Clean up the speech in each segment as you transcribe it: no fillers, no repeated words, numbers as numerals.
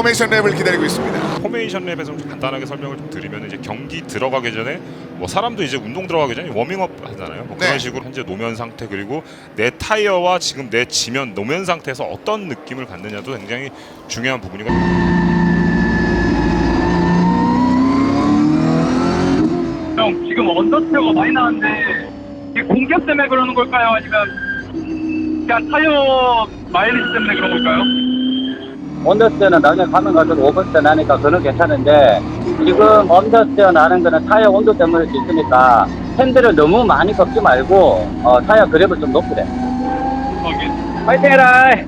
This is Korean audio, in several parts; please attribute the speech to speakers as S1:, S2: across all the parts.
S1: 포메이션 랩을 기다리고 있습니다.
S2: 포메이션 랩에서 좀 간단하게 설명을 좀 드리면 이제 경기 들어가기 전에 뭐 사람도 이제 운동 들어가기 전에 워밍업 하잖아요. 뭐 그런
S1: 네.
S2: 식으로 현재 노면 상태 그리고 내 타이어와 지금 내 지면 노면 상태에서 어떤 느낌을 갖느냐도 굉장히 중요한 부분이거든요.
S3: 형, 지금 언더스테어가 많이 나왔는데 이게 공격 때문에 그러는 걸까요? 아니면 그냥 타이어 마일리지 때문에 그런 걸까요?
S4: 언더스테어는 나중에 가면 갈수록 오버스테어 나니까 그건 괜찮은데 지금 언더스테어 나는 거는 타이어 온도 때문일 수 있으니까 핸들을 너무 많이 꺾지 말고 타이어 그립을 좀 높이래.
S3: 확인.
S4: 파이팅 해라!
S3: 네.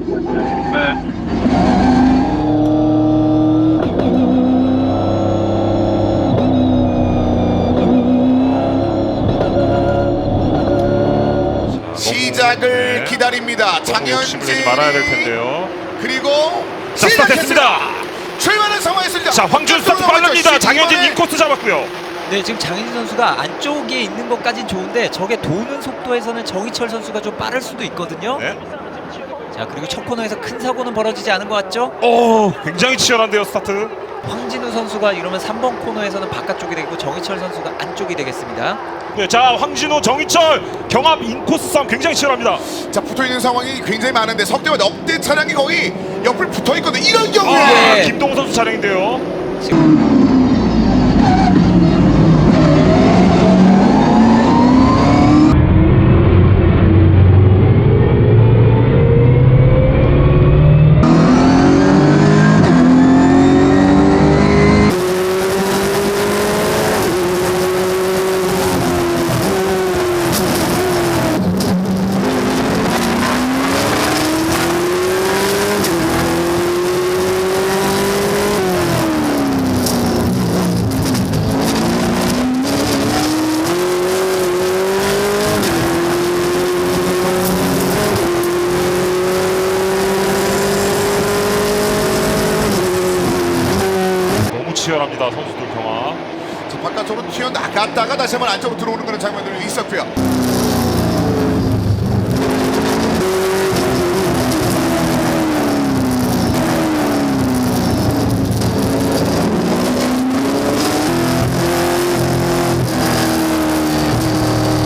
S1: 시작을
S2: 네.
S1: 기다립니다.
S2: 욕심을 내지
S1: 장현진
S2: 말아야 될 텐데요.
S1: 그리고
S2: 자, 스타트했습니다.
S1: 출발한 상황이었습니다.
S2: 자, 황준 스타트 빠릅니다. 장현진 인코스 잡았고요.
S5: 네, 지금 장현진 선수가 안쪽에 있는 것까진 좋은데 저게 도는 속도에서는 정희철 선수가 좀 빠를 수도 있거든요.
S2: 네.
S5: 자, 그리고 첫 코너에서 큰 사고는 벌어지지 않은 것 같죠?
S2: 오, 굉장히 치열한데요, 스타트.
S5: 황진우 선수가 이러면 3번 코너에서는 바깥쪽이 되고 정희철 선수가 안쪽이 되겠습니다.
S2: 네, 자, 황진호, 정희철 경합 인코스 싸움 굉장히 치열합니다.
S1: 자, 붙어있는 상황이 굉장히 많은데 석대와 넉대 차량이 거의 옆을 붙어있거든요. 이런 경우에
S5: 네.
S2: 김동훈 선수 차량인데요. 너무 치열합니다, 선수들 경합.
S1: 자, 바깥쪽으로 튀어나갔다가 다시 한번 안쪽으로 들어오는 그런 장면들이 있었고요.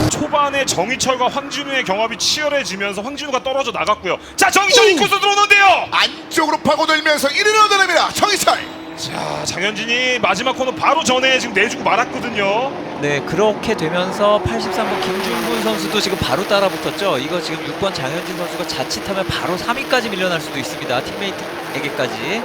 S2: 초반에 정희철과 황진우의 경합이 치열해지면서 황진우가 떨어져 나갔고요. 자, 정희철 인코스 들어오는데요.
S1: 안쪽으로 파고들면서 1위로 얻어냅니다. 정희철.
S2: 자, 장현진이 마지막 코너 바로 전에 지금 내주고 말았거든요.
S5: 네, 그렇게 되면서 83번 김준군 선수도 지금 바로 따라붙었죠. 이거 지금 6번 장현진 선수가 자칫하면 바로 3위까지 밀려날 수도 있습니다. 팀메이트에게까지.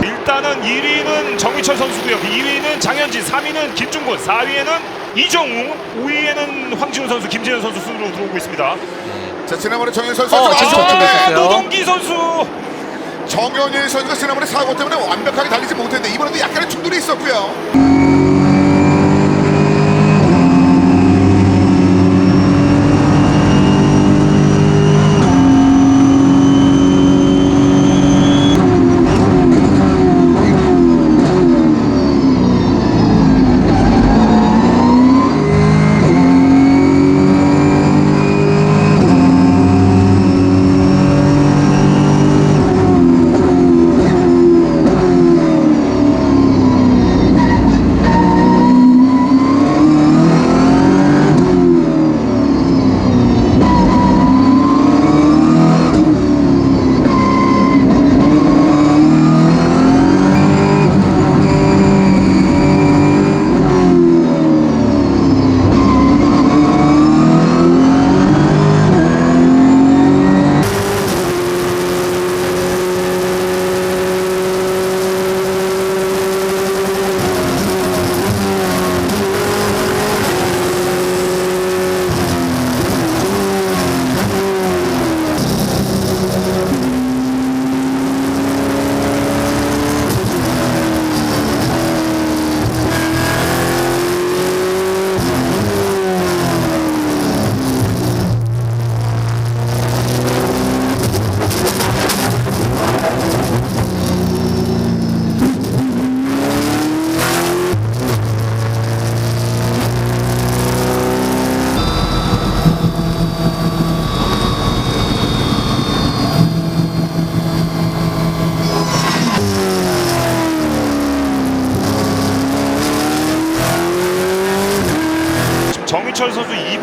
S2: 일단은 1위는 정희철 선수고요. 2위는 장현진, 3위는 김중곤, 4위에는 이정우, 5위에는 황진우 선수, 김재현 선수 순으로 들어오고 있습니다.
S1: 자, 지난번에 정현 선수
S5: 지금 저쪽에 있었어요.
S2: 노동기 선수.
S1: 정현일 선수가 지난번에 사고 때문에 완벽하게 달리지 못했는데 이번에도 약간의 충돌이 있었고요.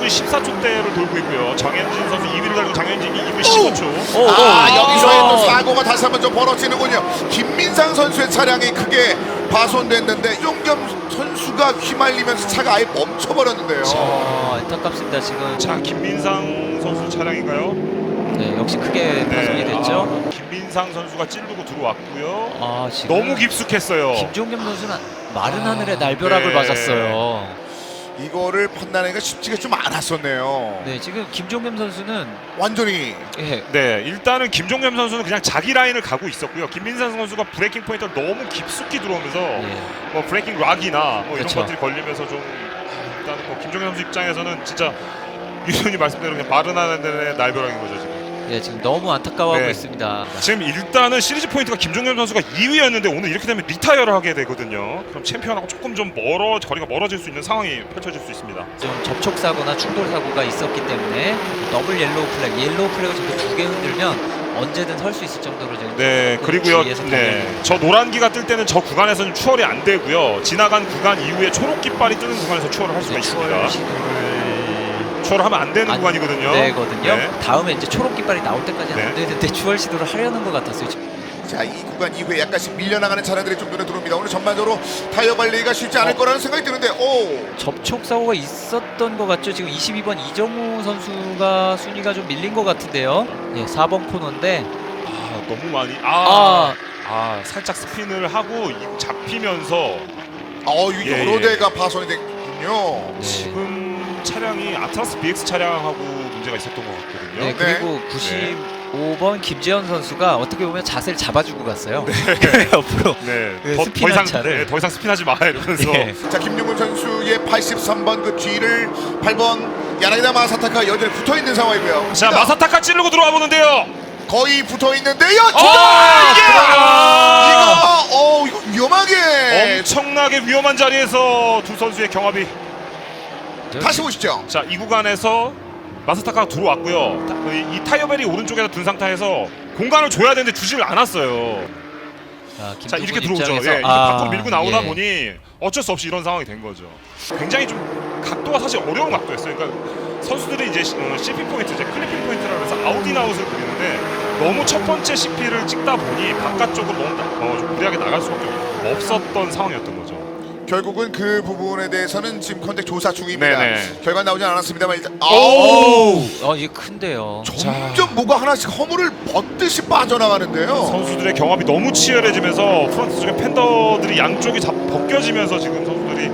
S2: 2분 14초대를 돌고 있고요. 장현진 선수 2위를 달리고 장현진이 2분 15초.
S1: 여기서의 또 사고가 다시 한번 좀 벌어지는군요. 김민상 선수의 차량이 크게 파손됐는데 이종겸 선수가 휘말리면서 차가 아예 멈춰버렸는데요.
S5: 안타깝습니다. 지금
S2: 자, 김민상 선수 차량인가요?
S5: 네, 역시 크게 파손이 됐죠.
S2: 김민상 선수가 찌르고 들어왔고요.
S5: 지금
S2: 너무 깊숙했어요.
S5: 김종겸 선수는 마른 하늘에 날벼락을
S2: 네.
S5: 맞았어요.
S1: 이거를 판단하기가 쉽지가 좀 않았었네요.
S5: 네, 지금 김종겸 선수는
S1: 완전히
S2: 네, 일단은 김종겸 선수는 그냥 자기 라인을 가고 있었고요. 김민상 선수가 브레이킹 포인트를 너무 깊숙이 들어오면서 뭐 브레이킹 락이나 뭐 이런
S5: 그쵸.
S2: 것들이 걸리면서 좀 일단 뭐 김종겸 선수 입장에서는 진짜 유선이 말씀대로 그냥 마른 하늘의 날벼락인 거죠 지금.
S5: 네, 지금 너무 안타까워하고
S2: 네.
S5: 있습니다.
S2: 지금 일단은 시리즈 포인트가 김종겸 선수가 2위였는데 오늘 이렇게 되면 리타이어를 하게 되거든요. 그럼 챔피언하고 조금 좀 거리가 멀어질 수 있는 상황이 펼쳐질 수 있습니다.
S5: 좀 접촉 사고나 충돌 사고가 있었기 때문에 더블 옐로우 플래그를 저렇게 2개 흔들면 언제든 설 수 있을 정도로 지금
S2: 네, 그리고요.
S5: 주의해서
S2: 네, 저 노란기가 뜰 때는 저 구간에서는 추월이 안 되고요. 지나간 구간 이후에 초록 깃발이 뜨는 구간에서 추월을 할 수가 있습니다. 추월을 하면 안 되는 구간이거든요.
S5: 되거든요.
S2: 네.
S5: 다음에 이제 초록 깃발이 나올 때까지는
S2: 네.
S5: 안 되는데 추월 시도를 하려는 것 같았어요. 지금.
S1: 자, 이 구간 이후에 약간씩 밀려나가는 차량들이 좀 눈에 들어옵니다. 오늘 전반적으로 타이어 관리가 쉽지 않을 거라는 생각이 드는데
S5: 접촉 사고가 있었던 것 같죠. 지금 22번 이정우 선수가 순위가 좀 밀린 것 같은데요. 네, 4번 코너인데
S2: 너무 많이 살짝 스핀을 하고 잡히면서
S1: 이게 여러 대가 파손이 됐군요.
S5: 네.
S2: 지금 차량이 아트라스 BX 차량하고 문제가 있었던 것 같거든요.
S5: 네, 그리고 95번 김재현 선수가 어떻게 보면 자세를 잡아주고 갔어요. 옆으로 그 스피너한 차를.
S2: 더 이상 스핀하지 마 이러면서.
S5: 네.
S1: 자, 김용훈 선수의 83번 그 뒤를 8번 야나기다 마사타카 여전히 붙어 있는 상황이고요.
S2: 자, 마사타카 찌르고 들어와 보는데요.
S1: 거의 붙어 있는데요. 이거 위험하게
S2: 엄청나게 위험한 자리에서 두 선수의 경합이.
S1: 다시 보시죠.
S2: 자, 이 구간에서 마사타카가 들어왔고요. 이 타이어벨이 오른쪽에서 둔 상태에서 공간을 줘야 되는데 주지를 않았어요. 자, 이렇게 들어오죠. 이렇게 밖으로 밀고 나오다 보니 어쩔 수 없이 이런 상황이 된 거죠. 굉장히 좀 각도가 사실 어려운 각도였어요. 그러니까 선수들이 이제 CP 포인트, 이제 클리핑 포인트라고 해서 아웃인아웃을 그리는데 너무 첫 번째 CP를 찍다 보니 바깥쪽으로 너무 좀 무리하게 나갈 수밖에 없었던 상황이었던 거죠.
S1: 결국은 그 부분에 대해서는 지금 컨택 조사 중입니다.
S2: 네네.
S1: 결과 나오진 않았습니다만 일단
S5: 이게 큰데요.
S1: 점점 뭐가 하나씩 허물을 벗듯이 빠져나가는데요.
S2: 선수들의 경합이 너무 치열해지면서 프런트 쪽에 팬더들이 양쪽이 다 벗겨지면서 지금 선수들이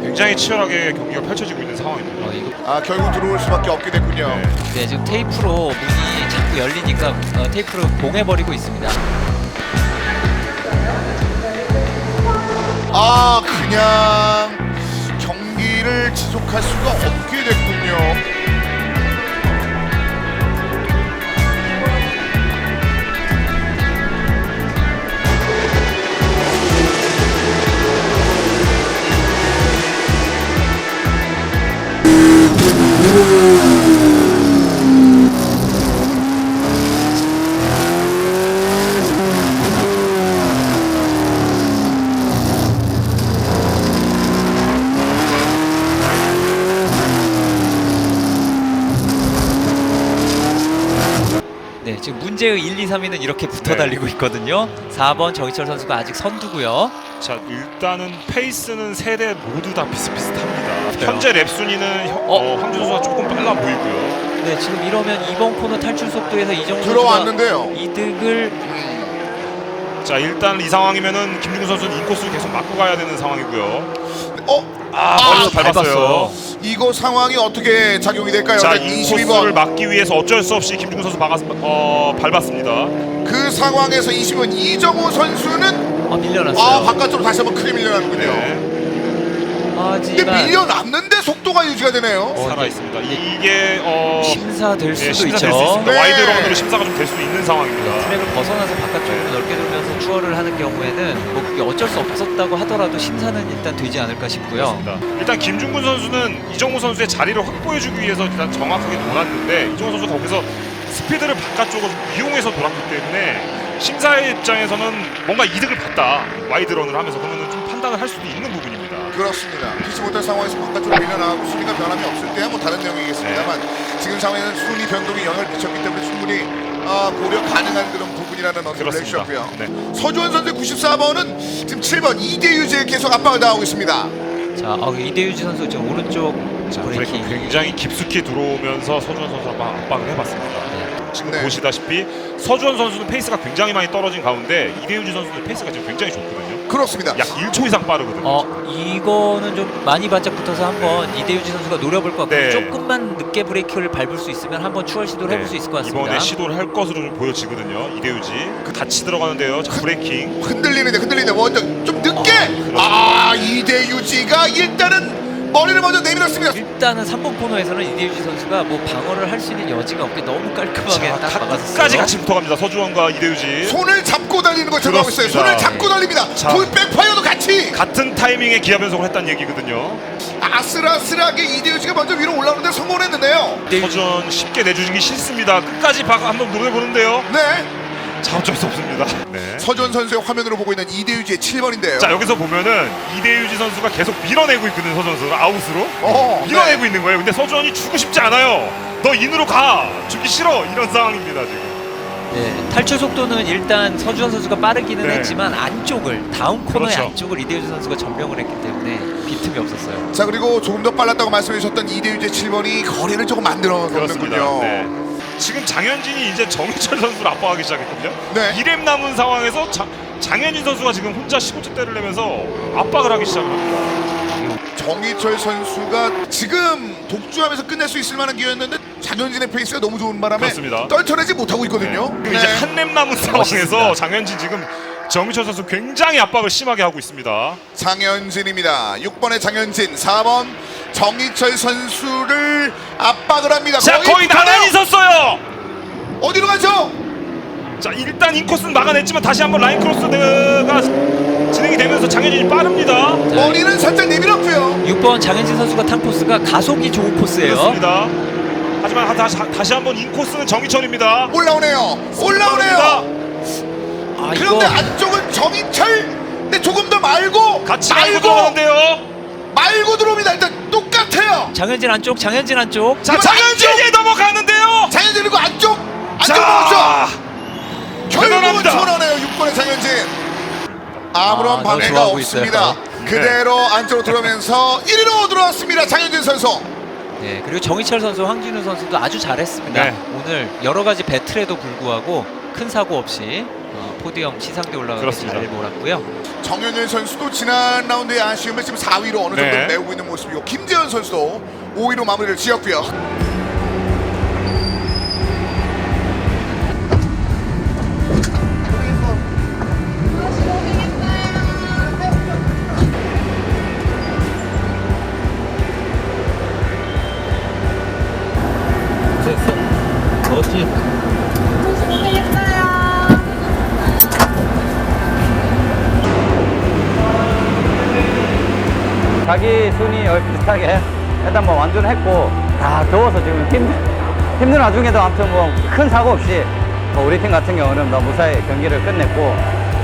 S2: 굉장히 치열하게 경기가 펼쳐지고 있는 상황입니다.
S1: 결국 들어올 수밖에 없게 됐군요.
S5: 네, 지금 테이프로 문이 자꾸 열리니까 테이프로 봉해버리고 있습니다.
S1: 그냥 경기를 지속할 수가 없게 됐군요.
S5: 네, 지금 문제의 1, 2, 3위는 이렇게 붙어 달리고 있거든요. 4번 정희철 선수가 아직 선두고요.
S2: 자, 일단은 페이스는 세 대 모두 다 비슷비슷합니다.
S5: 그래요?
S2: 현재 랩 순위는 황준 선수가 조금 빨라 보이고요.
S5: 네, 지금 이러면 2번 코너 탈출 속도에서 이정우
S1: 들어왔는데요.
S5: 선수가 이득을
S2: 자, 일단 이 상황이면은 김중근 선수는 인코스를 계속 맞고 가야 되는 상황이고요.
S5: 머리로
S2: 밟았어요.
S1: 이거 상황이 어떻게 작용이 될까요?
S2: 자,
S1: 22번
S2: 인코스를 막기 위해서 어쩔 수 없이 김중근 선수 밟았습니다.
S1: 그 상황에서 20번 이정우 선수는
S5: 밀려났어요.
S1: 바깥쪽으로 다시 한번 크게 밀려나는군요.
S2: 네.
S1: 근데 밀려났는데 속도가 유지가 되네요.
S2: 살아 있습니다. 이게
S5: 심사 될 수도
S2: 심사
S5: 있죠.
S2: 될 수 있습니다.
S1: 네.
S2: 와이드 런으로 심사가 좀 될 수 있는 상황입니다.
S5: 트랙을 벗어나서 바깥쪽으로 넓게 돌면서 추월을 하는 경우에는 뭐 그게 어쩔 수 없었다고 하더라도 심사는 일단 되지 않을까 싶고요.
S2: 그렇습니다. 일단 김중근 선수는 이정우 선수의 자리를 확보해주기 위해서 일단 정확하게 돌았는데 이정우 선수 거기서 스피드를 바깥쪽으로 이용해서 돌았기 때문에 심사의 입장에서는 뭔가 이득을 봤다. 와이드 런을 하면서 그러면 좀 판단을 할 수도 있는 부분입니다.
S1: 그렇습니다. 피치 못할 상황에서 바깥쪽으로 밀려나가고 순위가 변함이 없을 때야 뭐 다른 내용이겠습니다만 지금 상황에는 순위 변동이 영향을 미쳤기 때문에 충분히 고려 가능한 그런 부분이라는 언급을
S2: 그렇습니다.
S1: 해주셨고요.
S2: 네.
S1: 서주원 선수의 94번은 지금 7번 이대유지에 계속 압박을 당하고 있습니다.
S5: 자, 이대유지 선수 지금 오른쪽
S2: 자,
S5: 브레이킹.
S2: 브레이킹 굉장히 깊숙이 들어오면서 서주원 선수가 압박을 해봤습니다. 지금
S1: 네.
S2: 보시다시피 서주원 선수는 페이스가 굉장히 많이 떨어진 가운데 이대유지 선수는 페이스가 지금 굉장히 좋거든요.
S1: 그렇습니다.
S2: 약 1초 이상 빠르거든요.
S5: 이거는 좀 많이 바짝 붙어서 한번 이대유지 선수가 노려볼 것 같고
S2: 네.
S5: 조금만 늦게 브레이크를 밟을 수 있으면 한번 추월 시도를 해볼 수 있을 것 같습니다.
S2: 이번에 시도를 할 것으로 좀 보여지거든요. 이대유지 같이 들어가는데요. 자, 브레이킹.
S1: 흔들리는데 먼저 좀 늦게 이대유지가 일단은 머리를 먼저 내밀었습니다.
S5: 일단은 3번 코너에서는 이대유지 선수가 뭐 방어를 할 수 있는 여지가 없게 너무 깔끔하게 딱
S2: 다
S5: 막았어요.
S2: 끝까지 같이 붙어갑니다. 서주원과 이대유지.
S1: 손을 잡고 달리는 걸 제가 하고 있어요.
S2: 그렇습니다.
S1: 손을 잡고 달립니다.
S2: 자.
S1: 돌 백파이어도 같이
S2: 같은 타이밍에 기아 변속을 했다는 얘기거든요.
S1: 아슬아슬하게 이대유지가 먼저 위로 올라오는데 성공했는데요.
S2: 서주원 쉽게 내주기 싫습니다. 끝까지 한번 노려보는데요.
S1: 네.
S2: 자, 어쩔 수 없습니다. 네.
S1: 서준 선수의 화면으로 보고 있는 이대유지의 7번인데요.
S2: 자, 여기서 보면은 이대유지 선수가 계속 밀어내고 있거든요. 서주원 선수가 아웃으로 밀어내고 있는 거예요. 근데 서주원이 주고 싶지 않아요. 너 인으로 가. 주기 싫어. 이런 상황입니다 지금.
S5: 네, 탈출 속도는 일단 서주원 선수가 빠르기는
S2: 네.
S5: 했지만 안쪽을 다운 코너의
S2: 그렇죠.
S5: 안쪽을 이대유지 선수가 점령을 했기 때문에 빈틈이 없었어요.
S1: 자, 그리고 조금 더 빨랐다고 말씀해 주셨던 이대유지의 7번이 거리를 조금 만들어
S2: 그렇습니다.
S1: 놓는군요.
S2: 네. 지금 장현진이 이제 정희철 선수를 압박하기 시작했거든요.
S1: 네.
S2: 2렙 남은 상황에서 장현진 선수가 지금 혼자 15초대를 내면서 압박을 하기 시작합니다.
S1: 정희철 선수가 지금 독주하면서 끝낼 수 있을 만한 기회였는데 장현진의 페이스가 너무 좋은 바람에
S2: 그렇습니다.
S1: 떨쳐내지 못하고 있거든요.
S2: 그리고 이제 한 렙 남은 상황에서
S5: 멋있습니다.
S2: 장현진 지금 정희철 선수 굉장히 압박을 심하게 하고 있습니다.
S1: 장현진입니다. 6번의 장현진, 4번 정희철 선수를 압박을 합니다.
S2: 자, 거의 나란히 섰어요.
S1: 어디로 가죠?
S2: 자, 일단 인코스는 막아냈지만 다시 한번 라인 크로스가 진행이 되면서 장현진이 빠릅니다.
S1: 머리는 살짝 내밀었고요.
S5: 6번 장현진 선수가 탄 코스가 가속이 좋은 코스예요.
S2: 그렇습니다. 하지만 다시 한번 인코스는 정희철입니다.
S1: 올라오네요. 올라오네요. 그런데
S5: 이거
S1: 안쪽은 정희철. 근데 조금 더 말고
S2: 같이 말고 들어오는데요.
S1: 말고 들어옵니다. 일단 똑같아요.
S5: 장현진 안쪽, 장현진 안쪽.
S2: 자,
S1: 이번
S2: 장현진이 넘어가는데요.
S1: 장현진 그리고 안쪽
S2: 자,
S1: 먹었죠. 결국은
S2: 대단합니다.
S1: 초원하네요. 6번의 장현진. 아무런 방해가
S5: 좋아하고
S1: 없습니다.
S5: 있어요.
S1: 그대로 안쪽으로 들어오면서 1위로 들어왔습니다. 장현진 선수.
S5: 네, 그리고 정희철 선수, 황진우 선수도 아주 잘했습니다.
S2: 네.
S5: 오늘 여러 가지 배틀에도 불구하고 큰 사고 없이 포디엄 시상대 올라가기
S2: 그렇습니다.
S5: 잘 몰았고요.
S1: 정현일 선수도 지난 라운드의 아쉬움을 지금 4위로 어느 정도
S2: 네.
S1: 메우고 있는 모습이고 김재현 선수도 5위로 마무리를 지었고요.
S4: 자기 순위 비슷하게 일단 뭐 완주했고 다 더워서 지금 힘든 와중에도 아무튼 뭐 큰 사고 없이 뭐 우리 팀 같은 경우는 뭐 무사히 경기를 끝냈고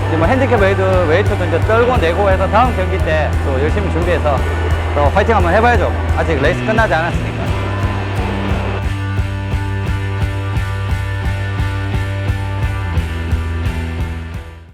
S4: 이제 뭐 핸디캡 웨이트도 이제 떨고 내고 해서 다음 경기 때 또 열심히 준비해서 또 화이팅 한번 해봐야죠. 아직 레이스 끝나지 않았으니까.